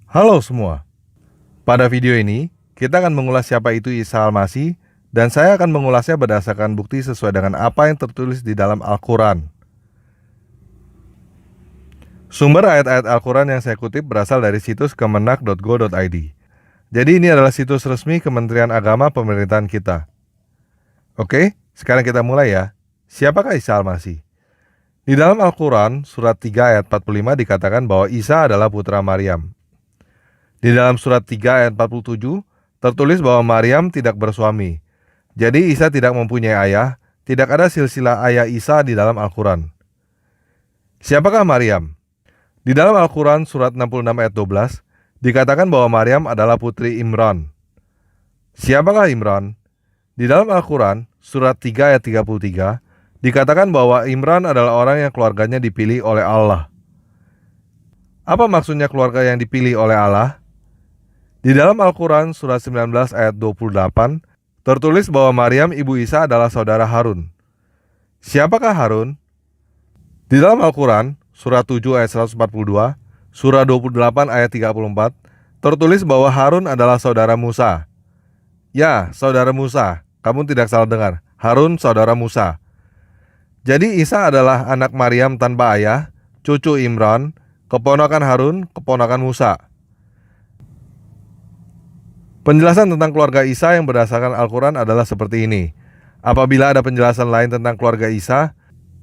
Halo semua, pada video ini kita akan mengulas siapa itu Isa Al-Masih dan saya akan mengulasnya berdasarkan bukti sesuai dengan apa yang tertulis di dalam Al-Quran. Sumber ayat-ayat Al-Quran yang saya kutip berasal dari situs kemenak.go.id. Jadi ini adalah situs resmi Kementerian Agama pemerintahan kita. Oke, sekarang kita mulai ya. Siapakah Isa Al-Masih? Di dalam Al-Quran, surat 3 ayat 45 dikatakan bahwa Isa adalah putra Maryam. Di dalam surat 3 ayat 47, tertulis bahwa Maryam tidak bersuami. Jadi Isa tidak mempunyai ayah, tidak ada silsilah ayah Isa di dalam Al-Quran. Siapakah Maryam? Di dalam Al-Quran surat 66 ayat 12, dikatakan bahwa Maryam adalah putri Imran. Siapakah Imran? Di dalam Al-Quran surat 3 ayat 33, dikatakan bahwa Imran adalah orang yang keluarganya dipilih oleh Allah. Apa maksudnya keluarga yang dipilih oleh Allah? Di dalam Al-Quran surat 19 ayat 28, tertulis bahwa Maryam ibu Isa adalah saudara Harun. Siapakah Harun? Di dalam Al-Quran surat 7 ayat 142, surah 28 ayat 34, tertulis bahwa Harun adalah saudara Musa. Ya, saudara Musa, kamu tidak salah dengar, Harun saudara Musa. Jadi Isa adalah anak Maryam tanpa ayah, cucu Imran, keponakan Harun, keponakan Musa. Penjelasan tentang keluarga Isa yang berdasarkan Al-Quran adalah seperti ini. Apabila ada penjelasan lain tentang keluarga Isa,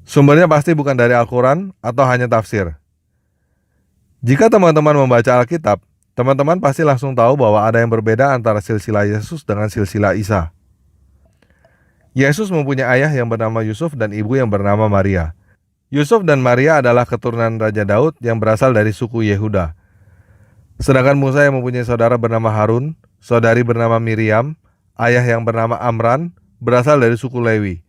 sumbernya pasti bukan dari Al-Quran atau hanya tafsir. Jika teman-teman membaca Alkitab, teman-teman pasti langsung tahu bahwa ada yang berbeda antara silsilah Yesus dengan silsilah Isa. Yesus mempunyai ayah yang bernama Yusuf dan ibu yang bernama Maria. Yusuf dan Maria adalah keturunan Raja Daud yang berasal dari suku Yehuda. Sedangkan Musa yang mempunyai saudara bernama Harun, saudari bernama Miriam, ayah yang bernama Amran, berasal dari suku Lewi.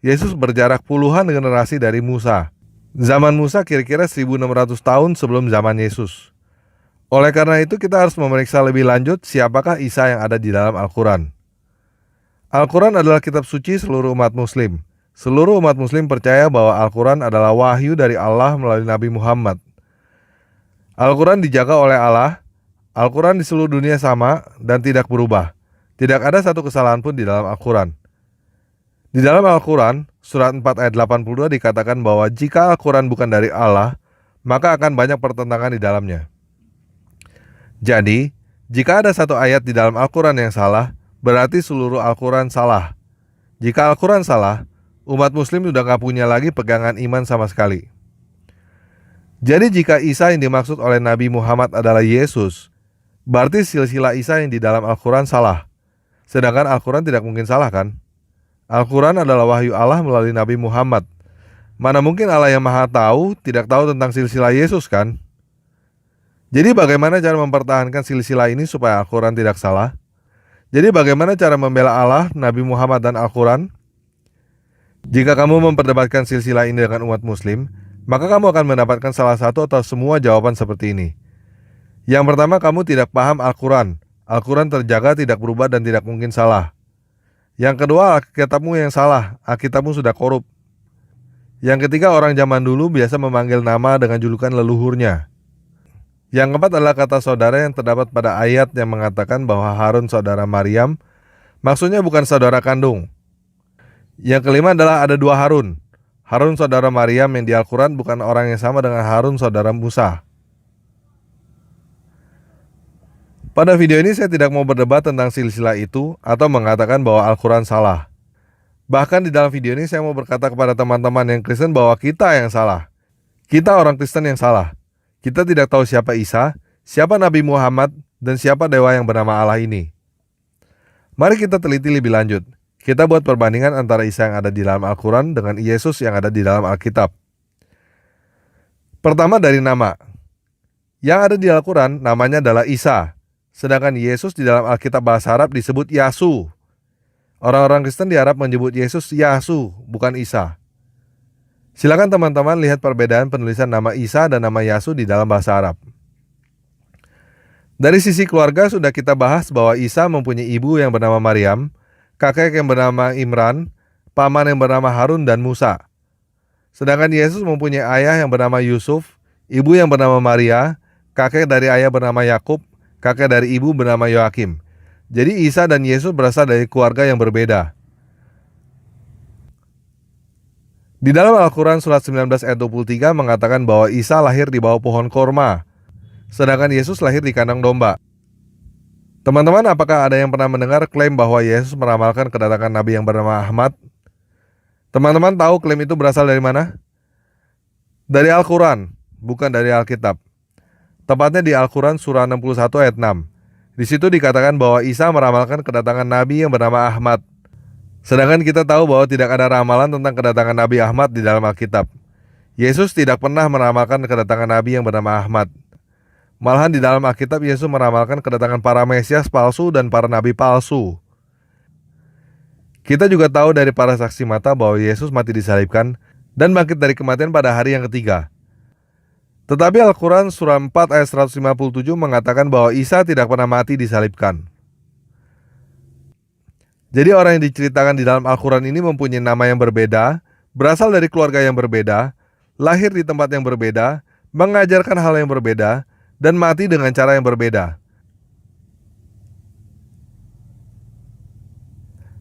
Yesus berjarak puluhan generasi dari Musa. Zaman Musa kira-kira 1600 tahun sebelum zaman Yesus. Oleh karena itu kita harus memeriksa lebih lanjut siapakah Isa yang ada di dalam Al-Quran. Al-Quran adalah kitab suci seluruh umat muslim. Seluruh umat muslim percaya bahwa Al-Quran adalah wahyu dari Allah melalui Nabi Muhammad. Al-Quran dijaga oleh Allah. Al-Quran di seluruh dunia sama dan tidak berubah. Tidak ada satu kesalahan pun di dalam Al-Quran. Di dalam Al-Quran, surat 4 ayat 82 dikatakan bahwa jika Al-Quran bukan dari Allah, maka akan banyak pertentangan di dalamnya. Jadi, jika ada satu ayat di dalam Al-Quran yang salah, berarti seluruh Al-Quran salah. Jika Al-Quran salah, umat muslim sudah gak punya lagi pegangan iman sama sekali. Jadi jika Isa yang dimaksud oleh Nabi Muhammad adalah Yesus, berarti silsilah Isa yang di dalam Al-Quran salah. Sedangkan Al-Quran tidak mungkin salah kan? Al-Quran adalah wahyu Allah melalui Nabi Muhammad. Mana mungkin Allah yang maha tahu tidak tahu tentang silsilah Yesus kan? Jadi bagaimana cara mempertahankan silsilah ini supaya Al-Quran tidak salah? Jadi bagaimana cara membela Allah, Nabi Muhammad dan Al-Quran? Jika kamu memperdebatkan silsilah ini dengan umat muslim, maka kamu akan mendapatkan salah satu atau semua jawaban seperti ini. Yang pertama, kamu tidak paham Al-Quran. Al-Quran terjaga, tidak berubah, dan tidak mungkin salah. Yang kedua, Alkitabmu yang salah. Alkitabmu sudah korup. Yang ketiga, orang zaman dulu biasa memanggil nama dengan julukan leluhurnya. Yang keempat adalah kata saudara yang terdapat pada ayat yang mengatakan bahwa Harun saudara Maryam, maksudnya bukan saudara kandung. Yang kelima adalah ada dua Harun. Harun saudara Maryam yang di Al-Quran bukan orang yang sama dengan Harun saudara Musa. Pada video ini saya tidak mau berdebat tentang silsilah itu atau mengatakan bahwa Al-Quran salah. Bahkan di dalam video ini saya mau berkata kepada teman-teman yang Kristen bahwa kita yang salah. Kita orang Kristen yang salah. Kita tidak tahu siapa Isa, siapa Nabi Muhammad, dan siapa dewa yang bernama Allah ini. Mari kita teliti lebih lanjut. Kita buat perbandingan antara Isa yang ada di dalam Al-Quran dengan Yesus yang ada di dalam Alkitab. Pertama dari nama. Yang ada di Al-Quran namanya adalah Isa. Sedangkan Yesus di dalam Alkitab bahasa Arab disebut Yasu. Orang-orang Kristen di Arab menyebut Yesus Yasu, bukan Isa. Silakan teman-teman lihat perbedaan penulisan nama Isa dan nama Yasu di dalam bahasa Arab. Dari sisi keluarga sudah kita bahas bahwa Isa mempunyai ibu yang bernama Maryam, kakek yang bernama Imran, paman yang bernama Harun dan Musa. Sedangkan Yesus mempunyai ayah yang bernama Yusuf, ibu yang bernama Maria, kakek dari ayah bernama Yakub, kakek dari ibu bernama Yoakim. Jadi Isa dan Yesus berasal dari keluarga yang berbeda. Di dalam Al-Quran surat 19 ayat 23 mengatakan bahwa Isa lahir di bawah pohon korma, sedangkan Yesus lahir di kandang domba. Teman-teman, apakah ada yang pernah mendengar klaim bahwa Yesus meramalkan kedatangan Nabi yang bernama Ahmad? Teman-teman tahu klaim itu berasal dari mana? Dari Al-Quran, bukan dari Alkitab. Tepatnya di Al-Quran surah 61 ayat 6. Di situ dikatakan bahwa Isa meramalkan kedatangan Nabi yang bernama Ahmad. Sedangkan kita tahu bahwa tidak ada ramalan tentang kedatangan Nabi Ahmad di dalam Alkitab. Yesus tidak pernah meramalkan kedatangan Nabi yang bernama Ahmad. Malahan di dalam Alkitab Yesus meramalkan kedatangan para Mesias palsu dan para Nabi palsu. Kita juga tahu dari para saksi mata bahwa Yesus mati disalibkan dan bangkit dari kematian pada hari yang ketiga. Tetapi Al-Quran surah 4 ayat 157 mengatakan bahwa Isa tidak pernah mati disalibkan. Jadi orang yang diceritakan di dalam Al-Quran ini mempunyai nama yang berbeda, berasal dari keluarga yang berbeda, lahir di tempat yang berbeda, mengajarkan hal yang berbeda, dan mati dengan cara yang berbeda.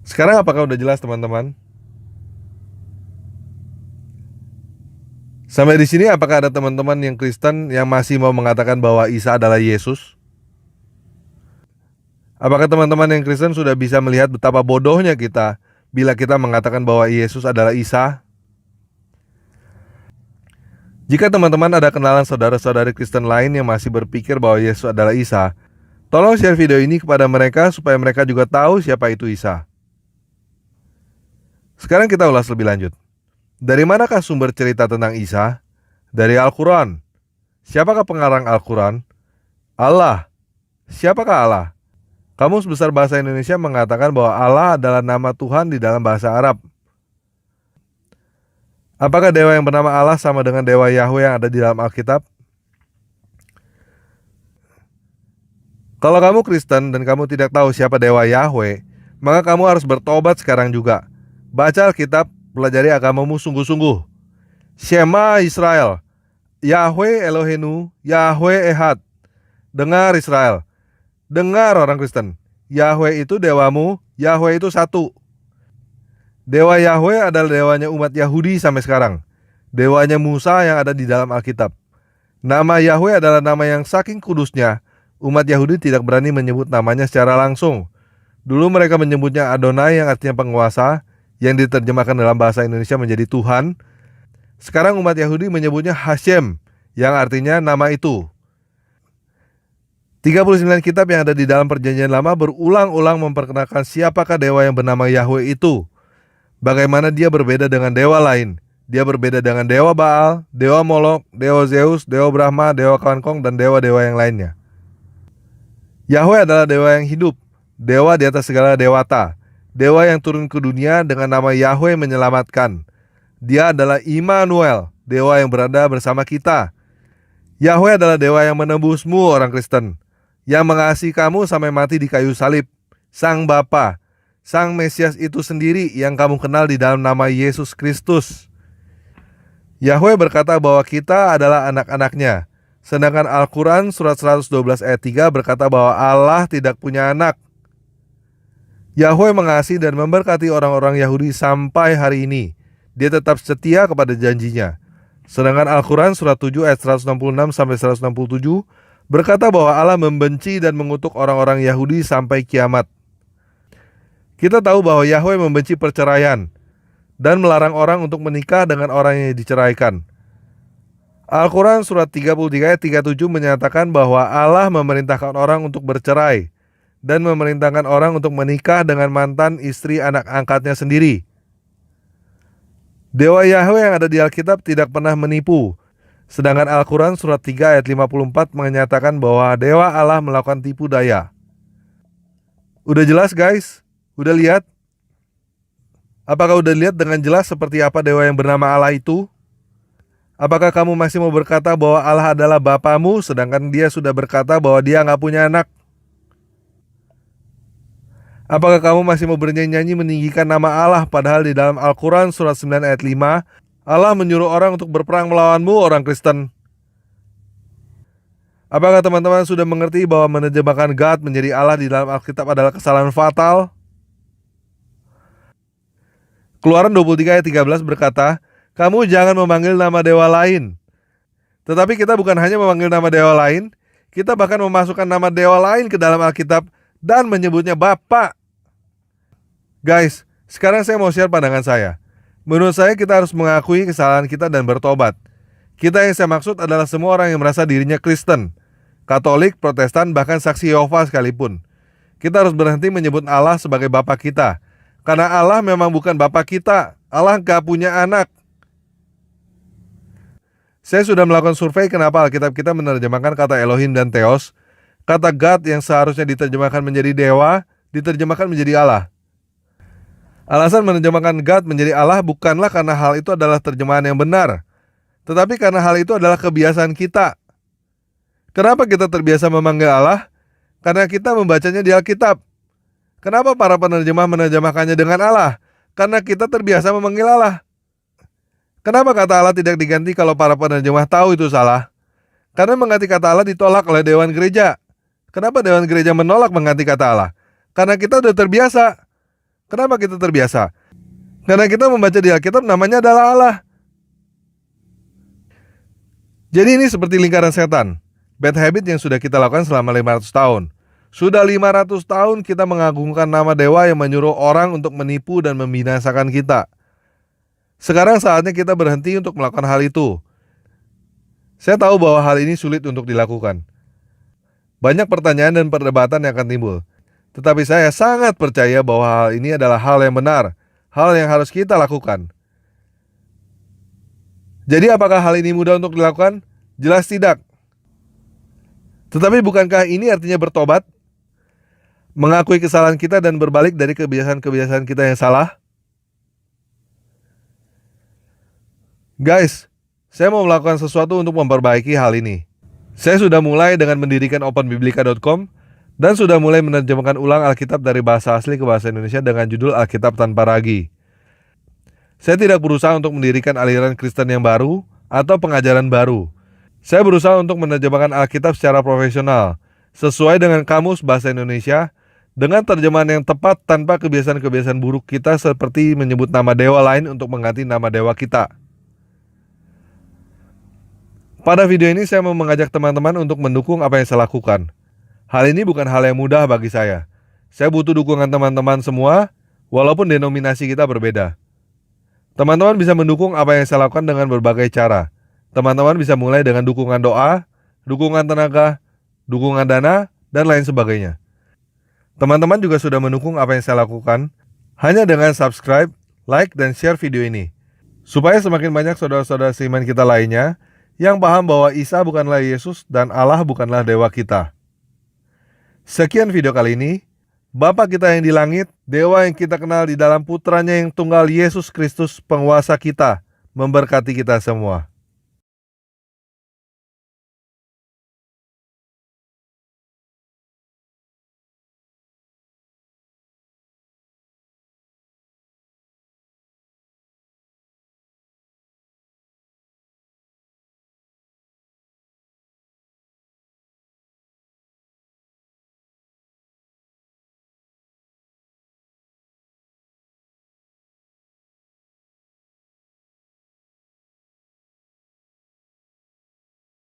Sekarang apakah udah jelas teman-teman? Sampai di sini apakah ada teman-teman yang Kristen yang masih mau mengatakan bahwa Isa adalah Yesus? Apakah teman-teman yang Kristen sudah bisa melihat betapa bodohnya kita bila kita mengatakan bahwa Yesus adalah Isa? Jika teman-teman ada kenalan saudara-saudari Kristen lain yang masih berpikir bahwa Yesus adalah Isa, tolong share video ini kepada mereka supaya mereka juga tahu siapa itu Isa. Sekarang kita ulas lebih lanjut. Dari manakah sumber cerita tentang Isa? Dari Al-Quran. Siapakah pengarang Al-Quran? Allah. Siapakah Allah? Kamus Besar Bahasa Indonesia mengatakan bahwa Allah adalah nama Tuhan di dalam bahasa Arab. Apakah dewa yang bernama Allah sama dengan dewa Yahweh yang ada di dalam Alkitab? Kalau kamu Kristen dan kamu tidak tahu siapa dewa Yahweh, maka kamu harus bertobat sekarang juga. Baca Alkitab, pelajari agamamu sungguh-sungguh. Shema Israel, Yahweh Elohenu, Yahweh Ehad. Dengar Israel, dengar orang Kristen. Yahweh itu dewamu, Yahweh itu satu. Dewa Yahweh adalah dewanya umat Yahudi sampai sekarang. Dewanya Musa yang ada di dalam Alkitab. Nama Yahweh adalah nama yang saking kudusnya, umat Yahudi tidak berani menyebut namanya secara langsung. Dulu mereka menyebutnya Adonai yang artinya penguasa, yang diterjemahkan dalam bahasa Indonesia menjadi Tuhan. Sekarang umat Yahudi menyebutnya Hashem, yang artinya nama itu. 39 kitab yang ada di dalam Perjanjian Lama berulang-ulang memperkenalkan siapakah dewa yang bernama Yahweh itu. Bagaimana dia berbeda dengan dewa lain. Dia berbeda dengan dewa Baal, dewa Molok, dewa Zeus, dewa Brahma, dewa Kankong, dan dewa-dewa yang lainnya. Yahweh adalah dewa yang hidup, dewa di atas segala dewata, dewa yang turun ke dunia dengan nama Yahweh menyelamatkan. Dia adalah Immanuel, dewa yang berada bersama kita. Yahweh adalah dewa yang menebusmu orang Kristen, yang mengasihi kamu sampai mati di kayu salib. Sang Bapa, Sang Mesias itu sendiri yang kamu kenal di dalam nama Yesus Kristus. Yahweh berkata bahwa kita adalah anak-anaknya. Sedangkan Al-Quran surat 112 ayat 3 berkata bahwa Allah tidak punya anak. Yahweh mengasihi dan memberkati orang-orang Yahudi sampai hari ini. Dia tetap setia kepada janjinya. Sedangkan Al-Quran surat 7 ayat 166 sampai 167 berkata bahwa Allah membenci dan mengutuk orang-orang Yahudi sampai kiamat. Kita tahu bahwa Yahweh membenci perceraian dan melarang orang untuk menikah dengan orang yang diceraikan. Al-Quran surat 33 ayat 37 menyatakan bahwa Allah memerintahkan orang untuk bercerai dan memerintahkan orang untuk menikah dengan mantan istri anak angkatnya sendiri. Dewa Yahweh yang ada di Alkitab tidak pernah menipu. Sedangkan Al-Quran surat 3 ayat 54 menyatakan bahwa dewa Allah melakukan tipu daya. Udah jelas guys? Udah lihat? Apakah udah lihat dengan jelas seperti apa dewa yang bernama Allah itu? Apakah kamu masih mau berkata bahwa Allah adalah bapamu, sedangkan dia sudah berkata bahwa dia gak punya anak? Apakah kamu masih mau bernyanyi meninggikan nama Allah, padahal di dalam Al-Quran surat 9 ayat 5, Allah menyuruh orang untuk berperang melawanmu orang Kristen? Apakah teman-teman sudah mengerti bahwa menerjemahkan God menjadi Allah di dalam Alkitab adalah kesalahan fatal? Keluaran 23 ayat 13 berkata, "Kamu jangan memanggil nama dewa lain." Tetapi kita bukan hanya memanggil nama dewa lain, kita bahkan memasukkan nama dewa lain ke dalam Alkitab dan menyebutnya Bapa. Guys, sekarang saya mau share pandangan saya. Menurut saya kita harus mengakui kesalahan kita dan bertobat. Kita yang saya maksud adalah semua orang yang merasa dirinya Kristen, Katolik, Protestan, bahkan saksi Yehova sekalipun. Kita harus berhenti menyebut Allah sebagai Bapa kita. Karena Allah memang bukan Bapa kita. Allah gak punya anak. Saya sudah melakukan survei kenapa Alkitab kita menerjemahkan kata Elohim dan Theos. Kata God yang seharusnya diterjemahkan menjadi dewa, diterjemahkan menjadi Allah. Alasan menerjemahkan God menjadi Allah bukanlah karena hal itu adalah terjemahan yang benar, tetapi karena hal itu adalah kebiasaan kita. Kenapa kita terbiasa memanggil Allah? Karena kita membacanya di Alkitab. Kenapa para penerjemah menerjemahkannya dengan Allah? Karena kita terbiasa memanggil Allah. Kenapa kata Allah tidak diganti kalau para penerjemah tahu itu salah? Karena mengganti kata Allah ditolak oleh Dewan Gereja. Kenapa Dewan Gereja menolak mengganti kata Allah? Karena kita sudah terbiasa. Kenapa kita terbiasa? Karena kita membaca di Alkitab namanya adalah Allah. Jadi ini seperti lingkaran setan. Bad habit yang sudah kita lakukan selama 500 tahun. Sudah 500 tahun kita mengagungkan nama dewa yang menyuruh orang untuk menipu dan membinasakan kita. Sekarang saatnya kita berhenti untuk melakukan hal itu. Saya tahu bahwa hal ini sulit untuk dilakukan. Banyak pertanyaan dan perdebatan yang akan timbul. Tetapi saya sangat percaya bahwa hal ini adalah hal yang benar. Hal yang harus kita lakukan. Jadi apakah hal ini mudah untuk dilakukan? Jelas tidak. Tetapi bukankah ini artinya bertobat? Mengakui kesalahan kita dan berbalik dari kebiasaan-kebiasaan kita yang salah? Guys, saya mau melakukan sesuatu untuk memperbaiki hal ini. Saya sudah mulai dengan mendirikan openbiblika.com dan sudah mulai menerjemahkan ulang Alkitab dari bahasa asli ke bahasa Indonesia dengan judul Alkitab Tanpa Ragi. Saya tidak berusaha untuk mendirikan aliran Kristen yang baru atau pengajaran baru. Saya berusaha untuk menerjemahkan Alkitab secara profesional, sesuai dengan kamus bahasa Indonesia, dengan terjemahan yang tepat tanpa kebiasaan-kebiasaan buruk kita seperti menyebut nama dewa lain untuk mengganti nama dewa kita. Pada video ini saya mau mengajak teman-teman untuk mendukung apa yang saya lakukan. Hal ini bukan hal yang mudah bagi saya. Saya butuh dukungan teman-teman semua, walaupun denominasi kita berbeda. Teman-teman bisa mendukung apa yang saya lakukan dengan berbagai cara. Teman-teman bisa mulai dengan dukungan doa, dukungan tenaga, dukungan dana, dan lain sebagainya. Teman-teman juga sudah mendukung apa yang saya lakukan hanya dengan subscribe, like, dan share video ini. Supaya semakin banyak saudara-saudara seiman kita lainnya yang paham bahwa Isa bukanlah Yesus dan Allah bukanlah dewa kita. Sekian video kali ini. Bapa kita yang di langit, dewa yang kita kenal di dalam putranya yang tunggal Yesus Kristus penguasa kita, memberkati kita semua.